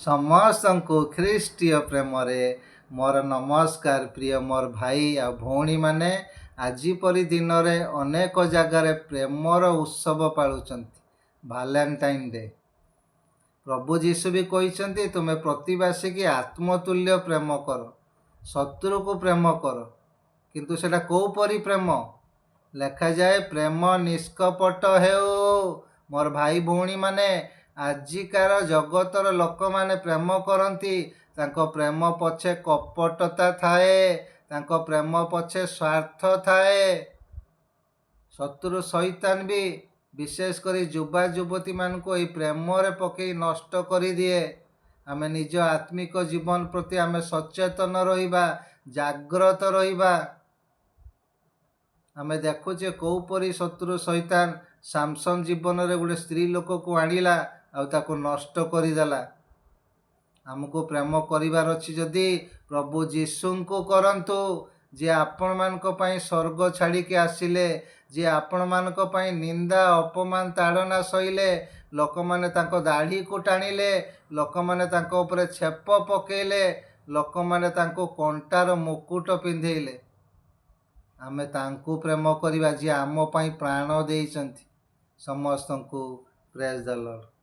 ସମସ୍ତଙ୍କୁ ଖ୍ରୀଷ୍ଟୀୟ ପ୍ରେମରେ ମୋର ନମସ୍କାର। ପ୍ରିୟ ମୋର ଭାଇ ଆଉ ଭଉଣୀମାନେ, ଆଜି ପରି ଦିନରେ ଅନେକ ଜାଗାରେ ପ୍ରେମର ଉତ୍ସବ ପାଳୁଛନ୍ତି, ଭାଲେଣ୍ଟାଇନ୍ ଡେ। ପ୍ରଭୁ ଯୀଶୁ ବି କହିଛନ୍ତି, ତୁମେ ପ୍ରତିବାସୀକି ଆତ୍ମତୁଲ୍ୟ ପ୍ରେମ କର, ଶତ୍ରୁକୁ ପ୍ରେମ କର। କିନ୍ତୁ ସେଟା କୋଉ ପରି ପ୍ରେମ? ଲେଖାଯାଏ, ପ୍ରେମ ନିଷ୍କପଟ ହେଉ। ମୋର ଭାଇ ଭଉଣୀମାନେ, ଆଜିକାର ଜଗତର ଲୋକମାନେ ପ୍ରେମ କରନ୍ତି, ତାଙ୍କ ପ୍ରେମ ପଛେ କପଟତା ଥାଏ, ତାଙ୍କ ପ୍ରେମ ପଛେ ସ୍ୱାର୍ଥ ଥାଏ। ଶତ୍ରୁ ଶୈତାନ ବି ବିଶେଷ କରି ଯୁବା ଯୁବତୀମାନଙ୍କୁ ଏହି ପ୍ରେମରେ ପକାଇ ନଷ୍ଟ କରିଦିଏ। ଆମେ ନିଜ ଆତ୍ମିକ ଜୀବନ ପ୍ରତି ଆମେ ସଚେତନ ରହିବା, ଜାଗ୍ରତ ରହିବା। ଆମେ ଦେଖୁଛେ କୋଉ ପରି ଶତ୍ରୁ ଶୈତାନ ସାମସନ୍ ଜୀବନରେ ଗୋଟେ ସ୍ତ୍ରୀ ଲୋକକୁ ଆଣିଲା ଆଉ ତାକୁ ନଷ୍ଟ କରିଦେଲା। ଆମକୁ ପ୍ରେମ କରିବାର ଅଛି ଯଦି ପ୍ରଭୁ ଯୀଶୁଙ୍କୁ କରନ୍ତୁ, ଯିଏ ଆପଣମାନଙ୍କ ପାଇଁ ସ୍ୱର୍ଗ ଛାଡ଼ିକି ଆସିଲେ, ଯିଏ ଆପଣମାନଙ୍କ ପାଇଁ ନିନ୍ଦା ଅପମାନ ତାଡ଼ନା ସହିଲେ। ଲୋକମାନେ ତାଙ୍କ ଦାଢ଼ିକୁ ଟାଣିଲେ, ଲୋକମାନେ ତାଙ୍କ ଉପରେ ଛେପ ପକେଇଲେ, ଲୋକମାନେ ତାଙ୍କୁ କଣ୍ଟାର ମୁକୁଟ ପିନ୍ଧେଇଲେ। ଆମେ ତାଙ୍କୁ ପ୍ରେମ କରିବା ଯିଏ ଆମ ପାଇଁ ପ୍ରାଣ ଦେଇଛନ୍ତି। ସମସ୍ତଙ୍କୁ ପ୍ରେଜ୍ ଦ ଲର୍ଡ।